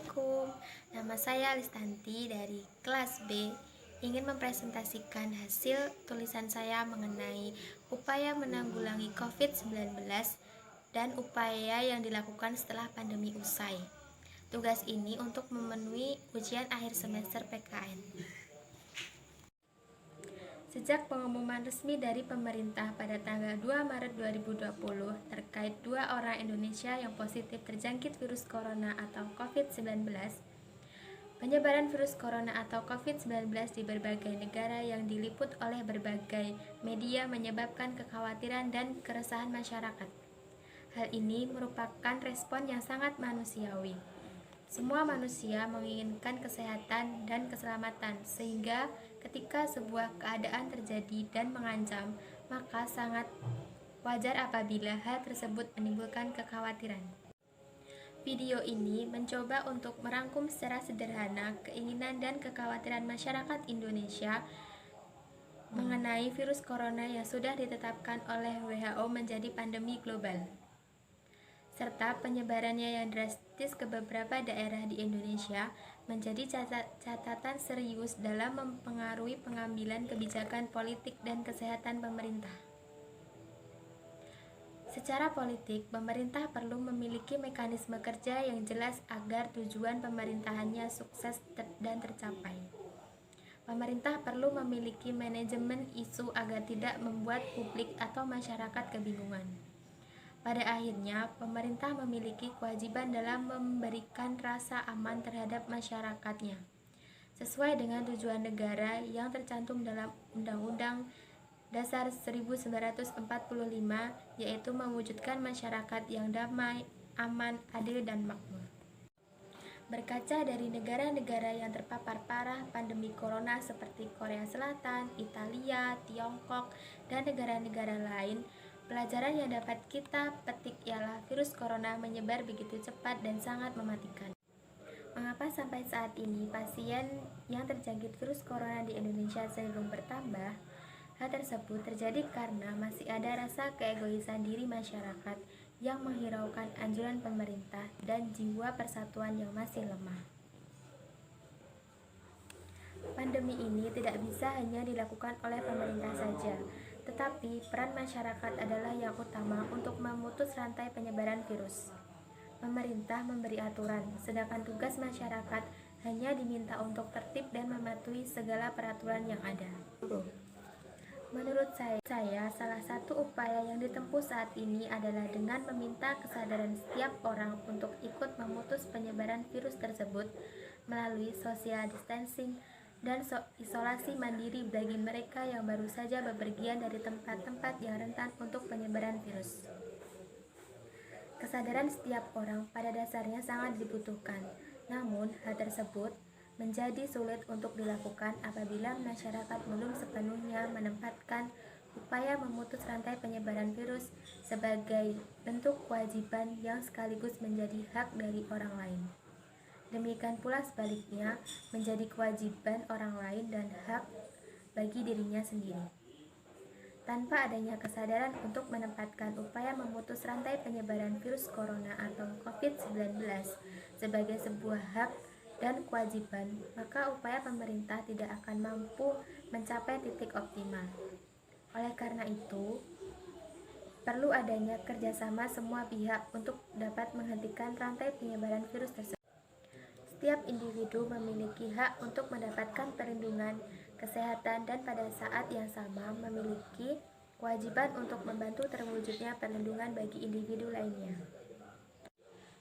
Assalamualaikum, nama saya Listanti dari kelas B. Ingin mempresentasikan hasil tulisan saya mengenai upaya menanggulangi COVID-19 dan upaya yang dilakukan setelah pandemi usai. Tugas ini untuk memenuhi ujian akhir semester PKN. Sejak pengumuman resmi dari pemerintah pada tanggal 2 Maret 2020 terkait 2 orang Indonesia yang positif terjangkit virus corona atau COVID-19, penyebaran virus corona atau COVID-19 di berbagai negara yang diliput oleh berbagai media menyebabkan kekhawatiran dan keresahan masyarakat. Hal ini merupakan respon yang sangat manusiawi. Semua manusia menginginkan kesehatan dan keselamatan, sehingga ketika sebuah keadaan terjadi dan mengancam, maka sangat wajar apabila hal tersebut menimbulkan kekhawatiran. Video ini mencoba untuk merangkum secara sederhana keinginan dan kekhawatiran masyarakat Indonesia mengenai virus corona yang sudah ditetapkan oleh WHO menjadi pandemi global, serta penyebarannya yang drastis ke beberapa daerah di Indonesia menjadi catatan serius dalam mempengaruhi pengambilan kebijakan politik dan kesehatan pemerintah. Secara politik, pemerintah perlu memiliki mekanisme kerja yang jelas agar tujuan pemerintahannya sukses dan tercapai. Pemerintah perlu memiliki manajemen isu agar tidak membuat publik atau masyarakat kebingungan. Pada akhirnya, pemerintah memiliki kewajiban dalam memberikan rasa aman terhadap masyarakatnya, sesuai dengan tujuan negara yang tercantum dalam Undang-Undang Dasar 1945, yaitu mewujudkan masyarakat yang damai, aman, adil, dan makmur. Berkaca dari negara-negara yang terpapar parah pandemi corona seperti Korea Selatan, Italia, Tiongkok, dan negara-negara lain, pelajaran yang dapat kita petik ialah virus corona menyebar begitu cepat dan sangat mematikan. Mengapa sampai saat ini pasien yang terjangkit virus corona di Indonesia cenderung bertambah? Hal tersebut terjadi karena masih ada rasa keegoisan diri masyarakat yang menghiraukan anjuran pemerintah dan jiwa persatuan yang masih lemah. Pandemi ini tidak bisa hanya dilakukan oleh pemerintah saja, tetapi peran masyarakat adalah yang utama untuk memutus rantai penyebaran virus. Pemerintah memberi aturan, sedangkan tugas masyarakat hanya diminta untuk tertib dan mematuhi segala peraturan yang ada. Menurut saya, salah satu upaya yang ditempuh saat ini adalah dengan meminta kesadaran setiap orang untuk ikut memutus penyebaran virus tersebut melalui social distancing dan isolasi mandiri bagi mereka yang baru saja bepergian dari tempat-tempat yang rentan untuk penyebaran virus. Kesadaran setiap orang pada dasarnya sangat dibutuhkan, namun hal tersebut menjadi sulit untuk dilakukan apabila masyarakat belum sepenuhnya menempatkan upaya memutus rantai penyebaran virus sebagai bentuk kewajiban yang sekaligus menjadi hak dari orang lain. Demikian pula sebaliknya, menjadi kewajiban orang lain dan hak bagi dirinya sendiri. Tanpa adanya kesadaran untuk menempatkan upaya memutus rantai penyebaran virus corona atau COVID-19 sebagai sebuah hak dan kewajiban, maka upaya pemerintah tidak akan mampu mencapai titik optimal. Oleh karena itu, perlu adanya kerjasama semua pihak untuk dapat menghentikan rantai penyebaran virus tersebut. Setiap individu memiliki hak untuk mendapatkan perlindungan kesehatan dan pada saat yang sama memiliki kewajiban untuk membantu terwujudnya perlindungan bagi individu lainnya.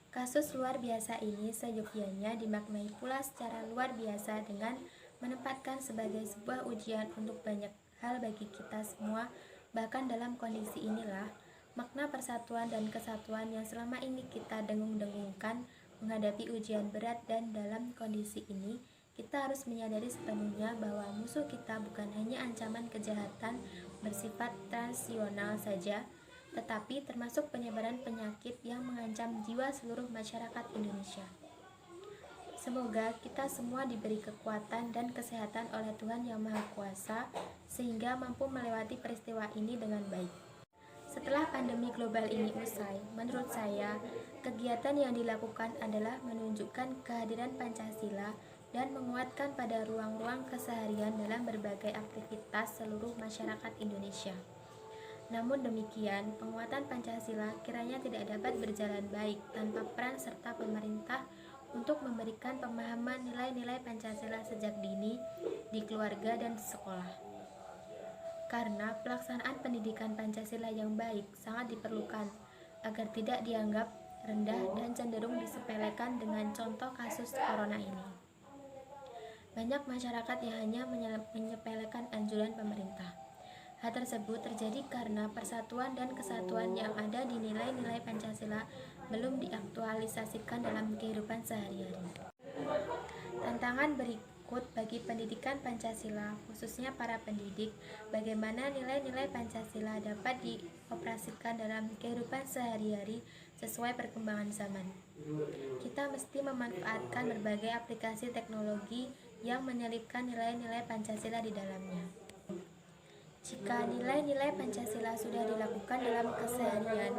Kasus luar biasa ini seyogyanya dimaknai pula secara luar biasa dengan menempatkan sebagai sebuah ujian untuk banyak hal bagi kita semua. Bahkan dalam kondisi inilah makna persatuan dan kesatuan yang selama ini kita dengung-dengungkan menghadapi ujian berat, dan dalam kondisi ini kita harus menyadari sepenuhnya bahwa musuh kita bukan hanya ancaman kejahatan bersifat transisional saja, tetapi termasuk penyebaran penyakit yang mengancam jiwa seluruh masyarakat Indonesia. Semoga kita semua diberi kekuatan dan kesehatan oleh Tuhan Yang Maha Kuasa sehingga mampu melewati peristiwa ini dengan baik. Setelah pandemi global ini usai, menurut saya, kegiatan yang dilakukan adalah menunjukkan kehadiran Pancasila dan menguatkan pada ruang-ruang keseharian dalam berbagai aktivitas seluruh masyarakat Indonesia. Namun demikian, penguatan Pancasila kiranya tidak dapat berjalan baik tanpa peran serta pemerintah untuk memberikan pemahaman nilai-nilai Pancasila sejak dini di keluarga dan sekolah. Karena pelaksanaan pendidikan Pancasila yang baik sangat diperlukan agar tidak dianggap rendah dan cenderung disepelekan dengan contoh kasus corona ini. Banyak masyarakat yang hanya menyepelekan anjuran pemerintah. Hal tersebut terjadi karena persatuan dan kesatuan yang ada di nilai-nilai Pancasila belum diaktualisasikan dalam kehidupan sehari-hari. Tantangan berikut bagi pendidikan Pancasila, khususnya para pendidik, bagaimana nilai-nilai Pancasila dapat dioperasikan dalam kehidupan sehari-hari sesuai perkembangan zaman. Kita mesti memanfaatkan berbagai aplikasi teknologi yang menyelipkan nilai-nilai Pancasila di dalamnya. Jika nilai-nilai Pancasila sudah dilakukan dalam keseharian,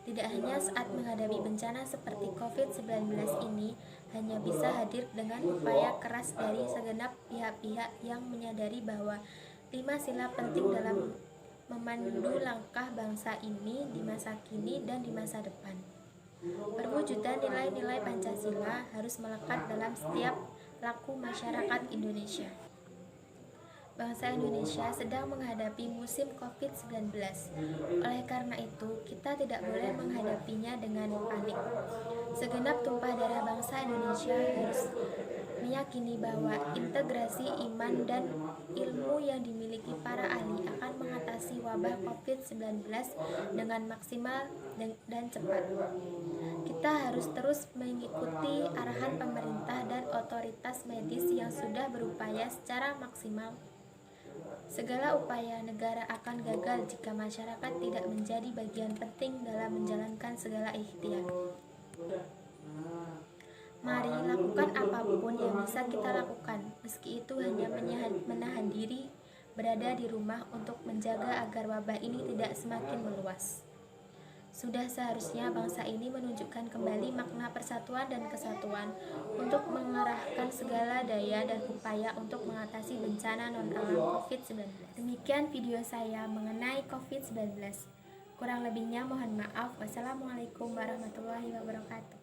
tidak hanya saat menghadapi bencana seperti COVID-19 ini, hanya bisa hadir dengan upaya keras dari segenap pihak-pihak yang menyadari bahwa 5 sila penting dalam memandu langkah bangsa ini di masa kini dan di masa depan. Perwujudan nilai-nilai Pancasila harus melekat dalam setiap laku masyarakat Indonesia. Bangsa Indonesia sedang menghadapi musim COVID-19. Oleh karena itu, kita tidak boleh menghadapinya dengan panik. Segenap tumpah darah bangsa Indonesia harus meyakini bahwa integrasi iman dan ilmu yang dimiliki para ahli akan mengatasi wabah COVID-19 dengan maksimal dan cepat. Kita harus terus mengikuti arahan pemerintah dan otoritas medis yang sudah berupaya secara maksimal. Segala upaya negara akan gagal jika masyarakat tidak menjadi bagian penting dalam menjalankan segala ikhtiar. Mari lakukan apapun yang bisa kita lakukan, meski itu hanya menahan diri berada di rumah untuk menjaga agar wabah ini tidak semakin meluas. Sudah seharusnya bangsa ini menunjukkan kembali makna persatuan dan kesatuan untuk mengerahkan segala daya dan upaya untuk mengatasi bencana non-alam COVID-19. Demikian video saya mengenai COVID-19. Kurang lebihnya mohon maaf. Wassalamualaikum warahmatullahi wabarakatuh.